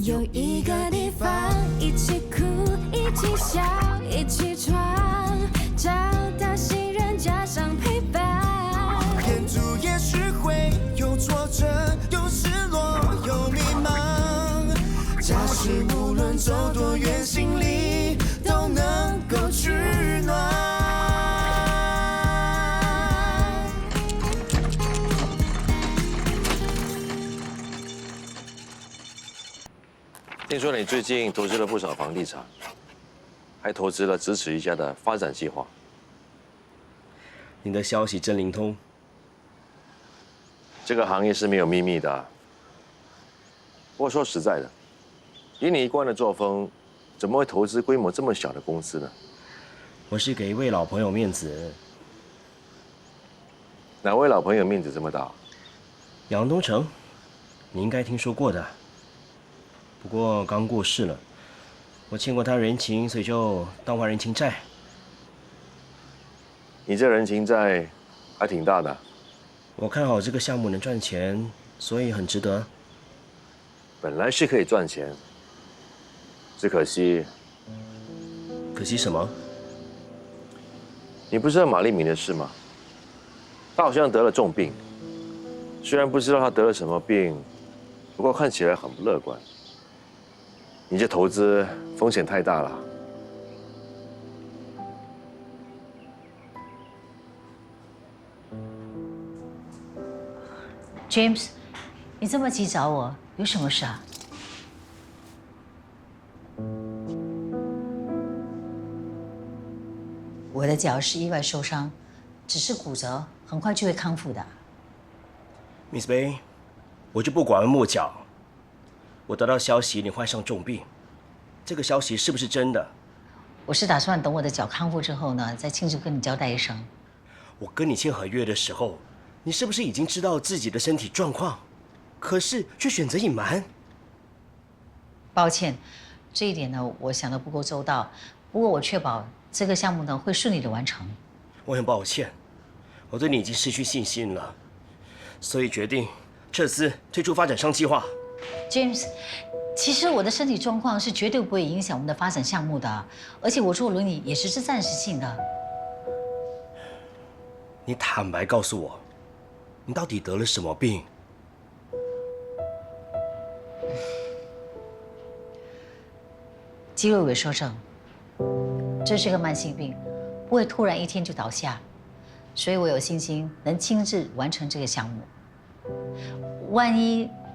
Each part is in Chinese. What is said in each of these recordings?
有一个地方，一起哭，一起笑，一起闯，找到信任加上陪伴。沿途也许会有挫折，有失落，有迷茫。假使无论走多远，心里都能够取暖。听说你最近投资了不少房地产，还投资了咫尺一家的发展计划。你的消息真灵通。这个行业是没有秘密的。不过说实在的，以你一贯的作风，怎么会投资规模这么小的公司呢？我是给一位老朋友面子。哪位老朋友面子这么大？杨东城，你应该听说过的。不过刚过世了，我欠过他人情，所以就当还人情债。你这人情债还挺大的。我看好这个项目能赚钱，所以很值得。本来是可以赚钱，只可惜。可惜什么？你不知道马立明的事吗？他好像得了重病，虽然不知道他得了什么病，不过看起来很不乐观。你这投资风险太大了。James， 你这么急找我，有什么事啊？我的脚是意外受伤，只是骨折，很快就会康复的。Miss Bay， 我就不拐弯抹角。我得到消息你患上重病，这个消息是不是真的？我是打算等我的脚康复之后呢，再亲自跟你交代一声。我跟你签合约的时候，你是不是已经知道自己的身体状况？可是却选择隐瞒。抱歉，这一点呢，我想的不够周到。不过我确保这个项目呢会顺利的完成。我很抱歉，我对你已经失去信心了，所以决定撤资退出发展商计划。James， 其实我的身体状况是绝对不会影响我们的发展项目的，而且我坐轮椅也只是暂时性的。你坦白告诉我，你到底得了什么病？肌肉萎缩症，这是个慢性病，不会突然一天就倒下，所以我有信心能亲自完成这个项目。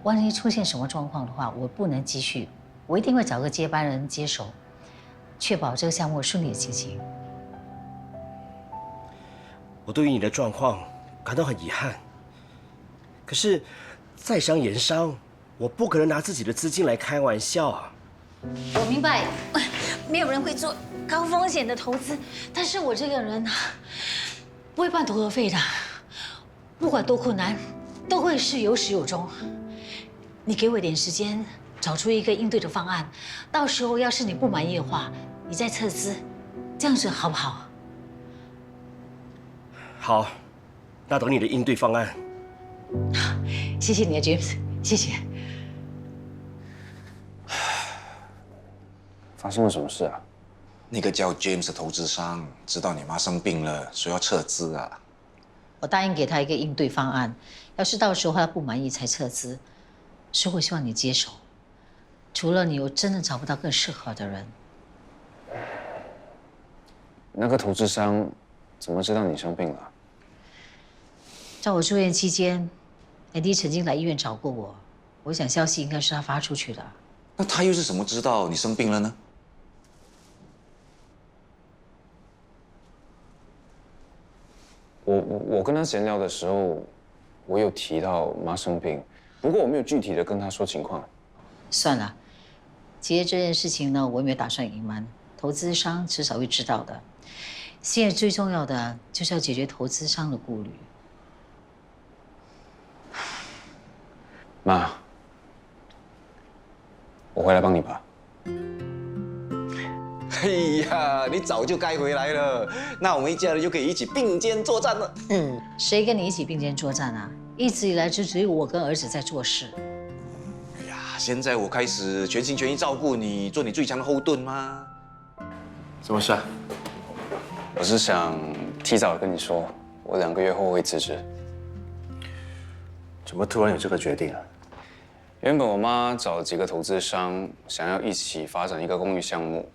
万一出现什么状况的话，我不能继续，我一定会找个接班人接手，确保这个项目顺利的进行。我对于你的状况感到很遗憾，可是在商言商，我不可能拿自己的资金来开玩笑啊。我明白，没有人会做高风险的投资，但是我这个人不会半途而废的，不管多困难，都会是有始有终。你给我一点时间，找出一个应对的方案，到时候要是你不满意的话，你再撤资，这样子好不好？好，那等你的应对方案。谢谢你啊 ，James， 谢谢。发生了什么事啊？那个叫 James 的投资商知道你妈生病了，说要撤资啊。我答应给他一个应对方案，要是到时候他不满意才撤资，所以我希望你接手。除了你，我真的找不到更适合的人。那个投资商怎么知道你生病了？在我住院期间，Andy 曾经来医院找过我，我想消息应该是他发出去的。那他又是怎么知道你生病了呢？我跟他闲聊的时候，我有提到妈生病，不过我没有具体的跟他说情况。算了，其实这件事情呢，我也没有打算隐瞒，投资商迟早会知道的。现在最重要的就是要解决投资商的顾虑。妈，我回来帮你吧。哎呀，你早就该回来了，那我们一家人就可以一起并肩作战了。谁跟你一起并肩作战啊？一直以来就只有我跟儿子在做事。哎呀，现在我开始全心全意照顾你，做你最强的后盾吗？什么事啊？我是想提早跟你说，我2个月后会辞职。怎么突然有这个决定啊？原本我妈找几个投资商，想要一起发展一个公寓项目，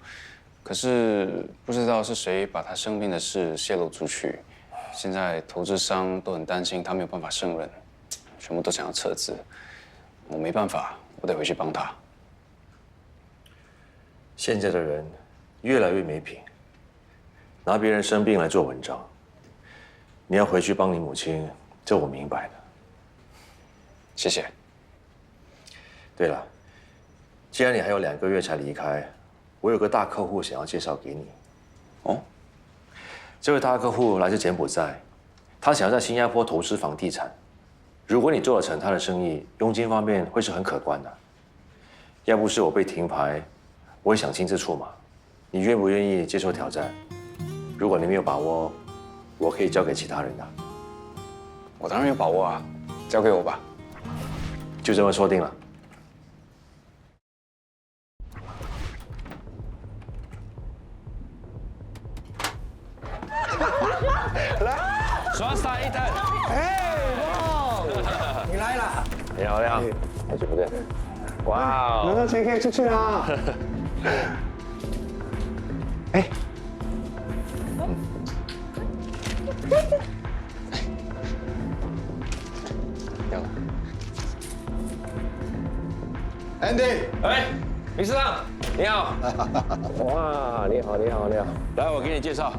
可是不知道是谁把她生病的事泄露出去，现在投资商都很担心她没有办法胜任，全部都想要撤资。我没办法，我得回去帮她。现在的人越来越没品，拿别人生病来做文章。你要回去帮你母亲，这我明白的。谢谢。对了，既然你还有2个月才离开，我有个大客户想要介绍给你。哦，这位大客户来自柬埔寨，他想要在新加坡投资房地产。如果你做得成他的生意，佣金方面会是很可观的。要不是我被停牌，我也想亲自出马。你愿不愿意接受挑战？如果你没有把握，我可以交给其他人的。我当然有把握啊，交给我吧。就这么说定了。刷傻一台。你来了，你好，你好，好久不见。哇拿到钱可以出去啦。哎，要了。 Andy，哎，理事长，你好。哇，你好，你好，你好。来，我给你介绍，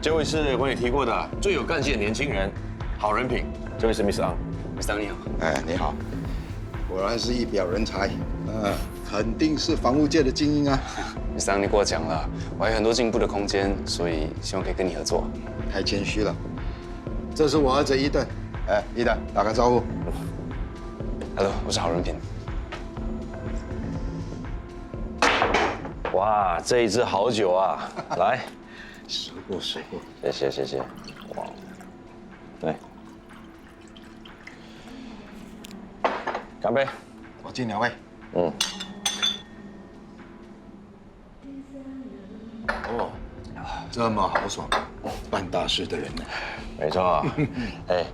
这位是我也提过的最有干劲的年轻人，好人品。这位是 Miss Ang，Miss Ang 你好。哎，你好，果然是一表人才，肯定是房屋界的精英啊。Miss Ang，你跟我讲了，我还有很多进步的空间，所以希望可以跟你合作。太谦虚了，这是我儿子伊顿。哎，伊顿，打个招呼。Hello， 我是好人品。 哇，这一支好酒啊！来，收过，收过。谢谢，谢谢。哇，对，干杯！我敬2位。嗯。哦，这么豪爽，办大事的人呢？没错。哎，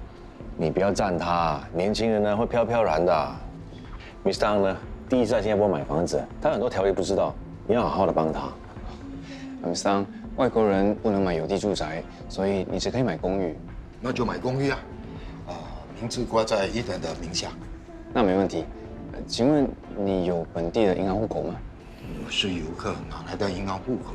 你不要赞他，年轻人呢会飘飘然的。Mr. Ang 呢，第一次在新加坡买房子，他很多条例不知道。 你要好好的帮他。Miss Ang，外国人不能买有地住宅，所以你只可以买公寓。那就买公寓啊，名字挂在伊顿的名下。那没问题。请问你有本地的银行户口吗？我是游客，哪来的银行户口？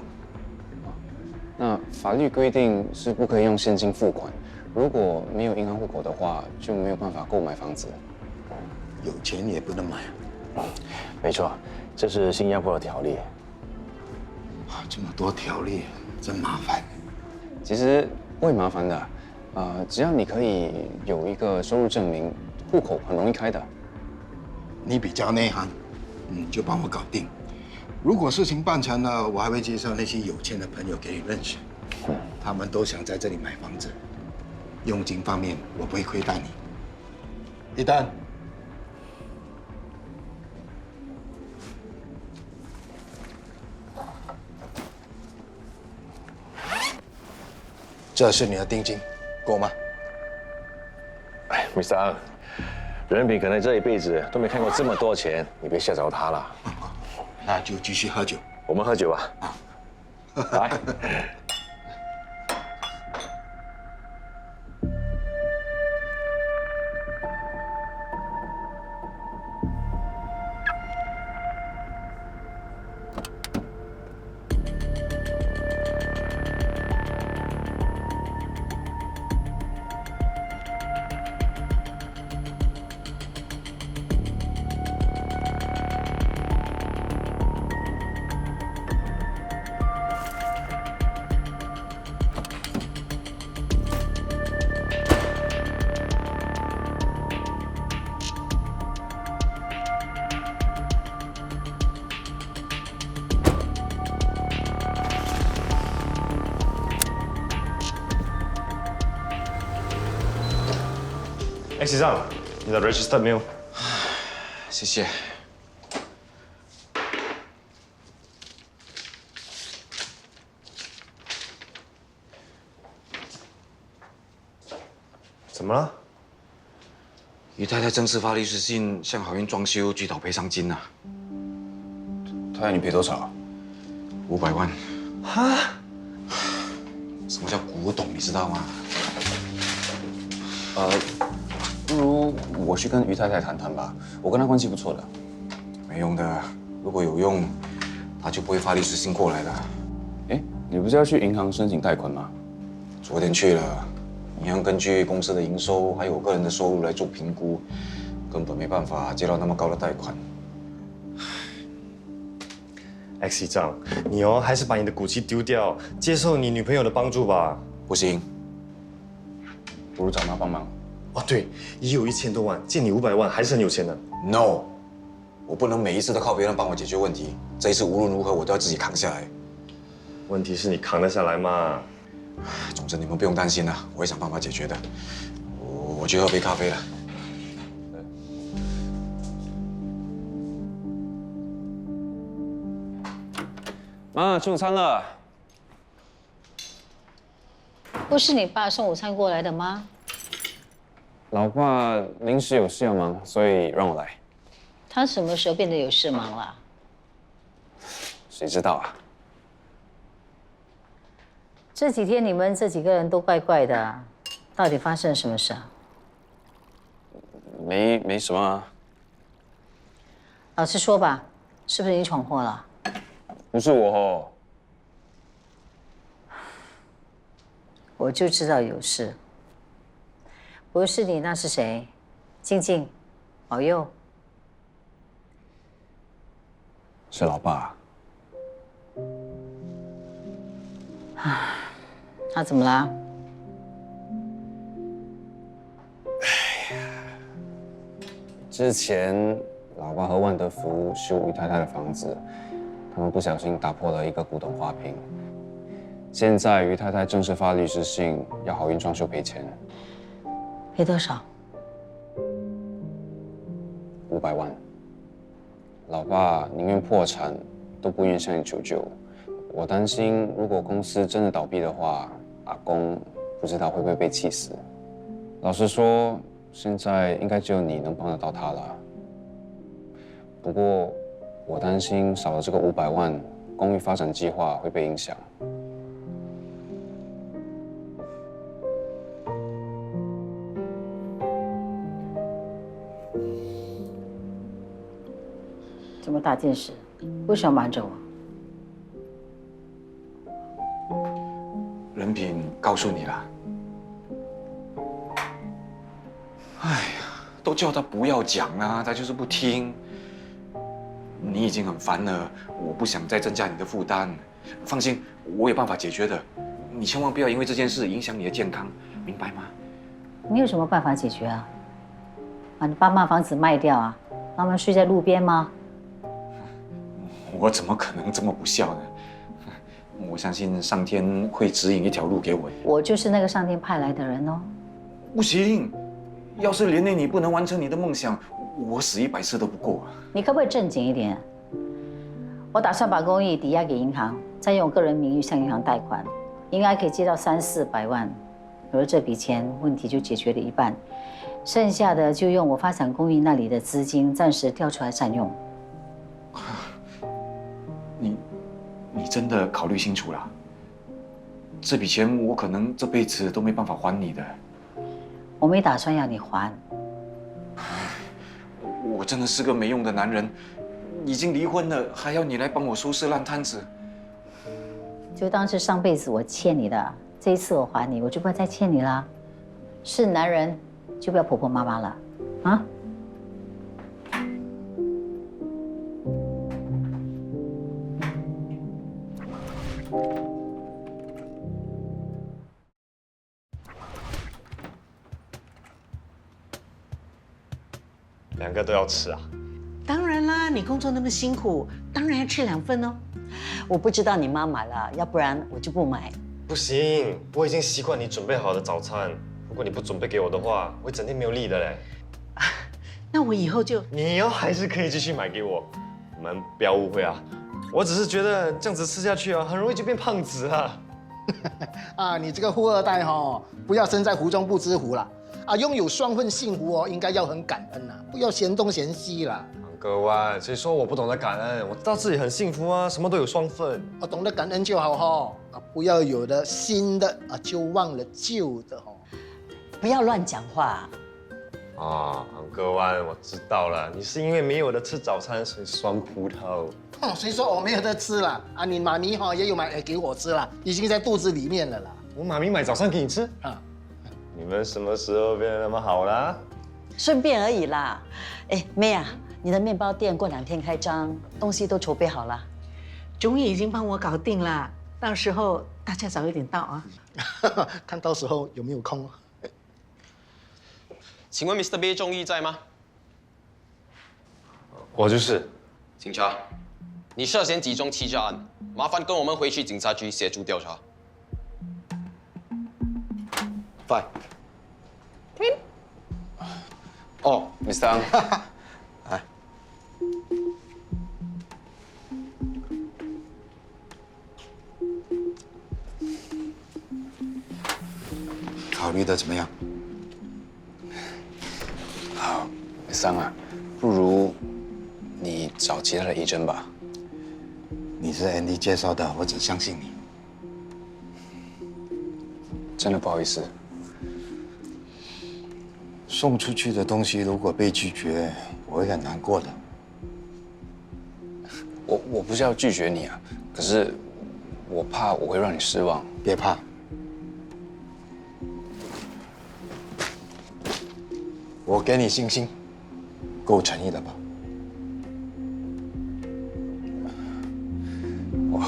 那法律规定是不可以用现金付款，如果没有银行户口的话，就没有办法购买房子。有钱也不能买啊。没错，这是新加坡的条例。 这么多条例，真麻烦。其实不会麻烦的，只要你可以有一个收入证明，户口很容易开的。你比较内行，就帮我搞定。如果事情办成了，我还会介绍那些有钱的朋友给你认识，他们都想在这里买房子。佣金方面，我不会亏待你。一旦这是你的定金，够吗？哎，Mr. Ang，人品可能这一辈子都没看过这么多钱，你别吓着他了。那就继续喝酒。我们喝酒吧。来。哎，先生，你的 registered mail。谢谢。怎么了？于太太正式发律师信向好运装修追讨赔偿金啊！他要你赔多少？500万。哈？什么叫古董？你知道吗？不如我去跟于太太谈谈吧，我跟她关系不错的。没用的，如果有用，他就不会发律师信过来了。哎，你不是要去银行申请贷款吗？昨天去了，银行根据公司的营收还有我个人的收入来做评估，根本没办法借到那么高的贷款。X 账，你还是把你的骨气丢掉，接受你女朋友的帮助吧。不行，不如找她帮忙。哦，对，也有1000多万，借你500万，还是很有钱的。No， 我不能每一次都靠别人帮我解决问题，这一次无论如何我都要自己扛下来。问题是你扛得下来吗？总之你们不用担心了，我会想办法解决的。我去喝杯咖啡了。妈，吃午餐了。不是你爸送午餐过来的吗？老爸临时有事要忙，所以让我来。他什么时候变得有事忙了？谁知道啊？这几天你们这几个人都怪怪的，到底发生什么事啊？没什么啊。老实说吧，是不是你闯祸了？不是我哦。我就知道有事。不是你，那是谁？静静，保佑。是老爸。他怎么啦？之前老爸和万德福修于太太的房子，他们不小心打破了一个古董花瓶。现在于太太正式发律师信，要好运装修赔钱。赔多少？500万。老爸宁愿破产，都不愿向你求救。我担心，如果公司真的倒闭的话，阿公不知道会不会被气死。老实说，现在应该只有你能帮得到他了。不过，我担心少了这个500万，公寓发展计划会被影响。这么大件事，为什么瞒着我？人品告诉你了。哎呀，都叫他不要讲啊，他就是不听。你已经很烦了，我不想再增加你的负担。放心，我有办法解决的。你千万不要因为这件事影响你的健康，明白吗？你有什么办法解决啊？把你爸妈房子卖掉啊？让他们睡在路边吗？我怎么可能这么不孝呢？我相信上天会指引一条路给我。我就是那个上天派来的人哦。不行，要是连累你不能完成你的梦想，我死100次都不够啊！你可不可以正经一点？我打算把公寓抵押给银行，再用个人名义向银行贷款，应该可以借到300-400万。有了这笔钱，问题就解决了一半，剩下的就用我发展公寓那里的资金暂时调出来占用。你真的考虑清楚了？这笔钱我可能这辈子都没办法还你的。我没打算要你还。我真的是个没用的男人，已经离婚了，还要你来帮我收拾烂摊子。就当是上辈子我欠你的，这一次我还你，我就不会再欠你啦。是男人就不要婆婆妈妈了，啊？2个都要吃啊？当然啦，你工作那么辛苦，当然要吃2份哦。我不知道你妈买了，要不然我就不买。不行，我已经习惯你准备好的早餐。如果你不准备给我的话，我会整天没有力的嘞。那我以后就……你还是可以继续买给我，你们不要误会啊。我只是觉得这样子吃下去啊，很容易就变胖子啊。啊，你这个富二代不要身在福中不知福了。啊，拥有双份幸福哦，应该要很感恩呐，不要嫌东嫌西啦。各位，谁说我不懂得感恩？我知道自己很幸福啊，什么都有双份。懂得感恩就好哈，不要有了新的就忘了旧的哈。不要乱讲话。啊，各位，我知道了，你是因为没有得吃早餐，所以酸葡萄。谁说我没有得吃了？啊，你妈咪也有买给我吃了，已经在肚子里面了啦。我妈咪买早餐给你吃啊？你们什么时候变得那么好啦？顺便而已啦。哎，妹啊，你的面包店过2天开张，东西都筹备好了。钟义已经帮我搞定了，到时候大家早一点到啊。看到时候有没有空。请问 Mr. B 钟义在吗？我就是。警察，你涉嫌集中欺诈案，麻烦跟我们回去警察局协助调查。Fine。哦，Mr. Ang。来。考虑的怎么样？好，Mr. Ang啊，不如你找其他的agent吧。你是 Andy 介绍的，我只相信你。真的不好意思。送出去的东西如果被拒绝，我会很难过的。我不是要拒绝你啊，可是我怕我会让你失望。别怕，我给你信心，够诚意了吧？哇！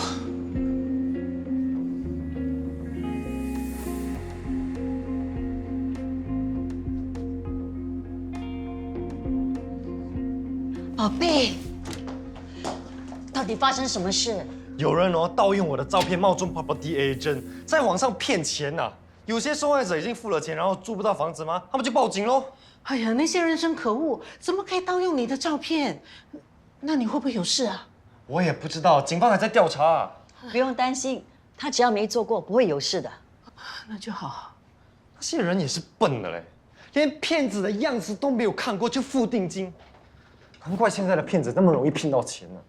宝贝，到底发生什么事？有人盗用我的照片，冒充 property agent， 在网上骗钱呐。有些受害者已经付了钱，然后租不到房子吗？他们就报警喽。哎呀，那些人真可恶，怎么可以盗用你的照片？那你会不会有事啊？我也不知道，警方还在调查。不用担心，他只要没做过，不会有事的。那就好。那些人也是笨的嘞，连骗子的样子都没有看过就付定金，难怪现在的骗子那么容易骗到钱呢。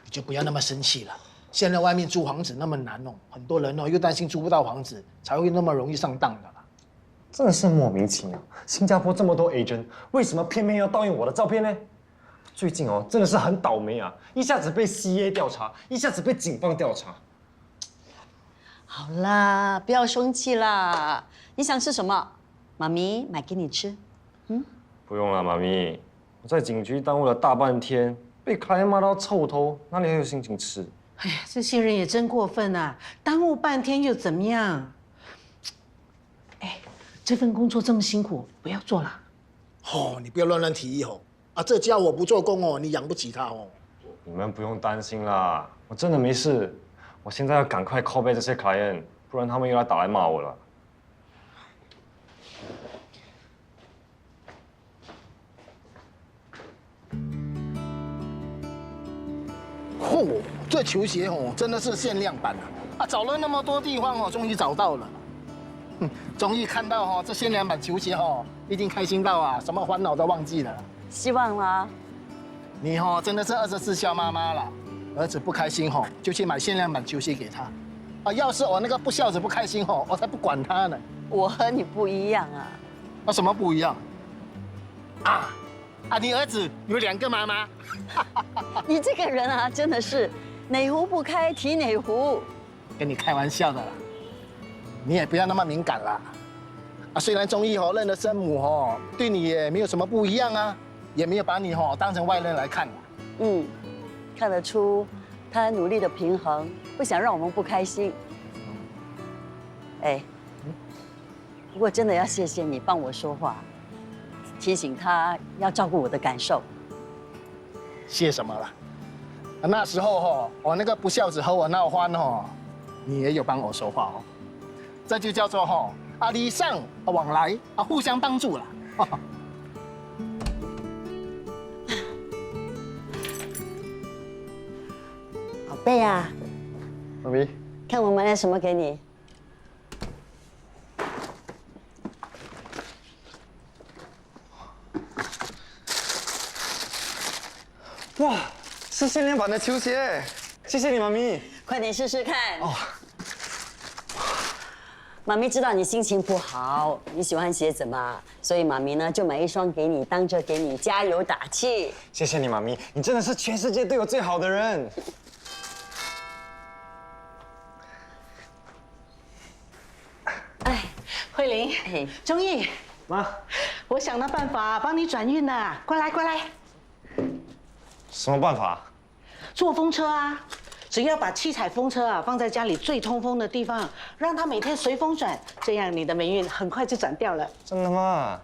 你就不要那么生气了。现在外面租房子那么难哦，很多人又担心租不到房子，才会那么容易上当的啦。真的是莫名其妙。新加坡这么多 agent， 为什么偏偏要盗用我的照片呢？最近真的是很倒霉啊！一下子被 CA 调查，一下子被警方调查。好啦，不要生气啦。你想吃什么？妈咪买给你吃。不用了，妈咪，我在警局耽误了大半天，被客人骂到臭头，哪里还有心情吃？哎呀，这些人也真过分啊！耽误半天又怎么样？哎，这份工作这么辛苦，不要做了。你不要乱提议这家我不做工你养不起他你们不用担心啦，我真的没事。我现在要赶快 call back 这些 client， 不然他们又来打来骂我了。这球鞋真的是限量版找了那么多地方终于找到了。终于看到这限量版球鞋一定开心到什么烦恼都忘记了。希望啦。你真的是24孝妈妈了。儿子不开心就去买限量版球鞋给他。要是我那个不孝子不开心我才不管他呢。我和你不一样啊。什么不一样？你儿子有2个妈妈。你这个人啊，真的是哪壶不开提哪壶。跟你开玩笑的啦，你也不要那么敏感啦。虽然钟义认了生母对你也没有什么不一样也没有把你当成外人来看。看得出他很努力的平衡，不想让我们不开心。不过真的要谢谢你帮我说话，提醒他要照顾我的感受。谢什么了？那时候我那个不孝子和我闹翻你也有帮我说话这就叫做礼尚往来互相帮助了。宝贝啊，妈咪，看我买了什么给你。哇，是限量版的球鞋，谢谢你，妈咪。快点试试看。哦。妈咪知道你心情不好，你喜欢鞋子嘛，所以妈咪呢就买一双给你，当着给你加油打气。谢谢你，妈咪，你真的是全世界对我最好的人。哎，慧玲，哎，钟毅，妈，我想了办法帮你转运呢，过来过来。什么办法？坐风车啊！只要把七彩风车啊放在家里最通风的地方，让它每天随风转，这样你的霉运很快就转掉了。真的吗？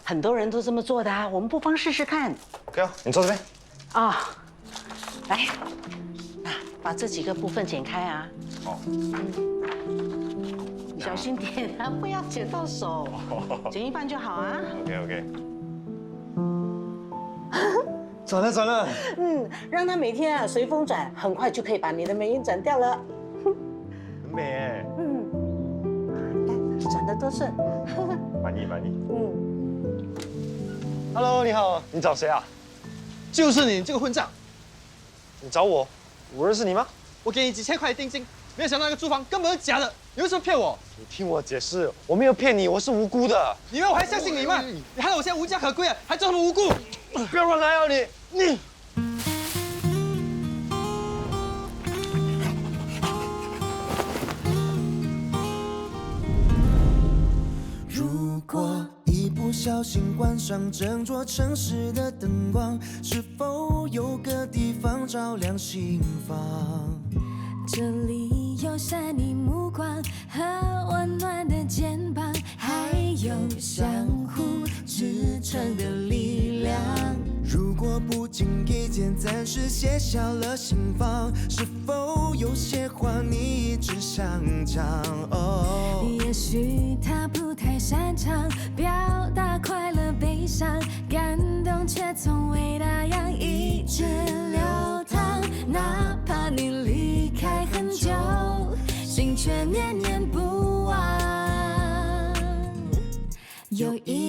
很多人都这么做的啊，我们不妨试试看。OK，你坐这边。啊，来，把这几个部分剪开啊。好。你小心点啊，不要剪到手，剪一半就好啊。OK。转了。让它每天啊随风转，很快就可以把你的霉运转掉了。很美哎。来，转得多顺。满意。Hello， 你好，你找谁啊？就是你这个混账！你找我？我认识你吗？我给你几千块定金，没有想到那个租房根本是假的，你为什么骗我？你听我解释，我没有骗你，我是无辜的。你以为我还相信你吗？你害得我现在无家可归啊，还装什么无辜？不要乱来啊你！如果一不小心关上整座城市的灯光，是否有个地方照亮心房？这里有善意目光和温暖的肩膀，还有相互支撑的力量。如果不经意间暂时写下了心房，是否有些话你一直想讲？哦，也许他不太擅长表达快乐悲伤，感动却从未那样一直流淌。哪怕你离开很久，心却念念不忘。有一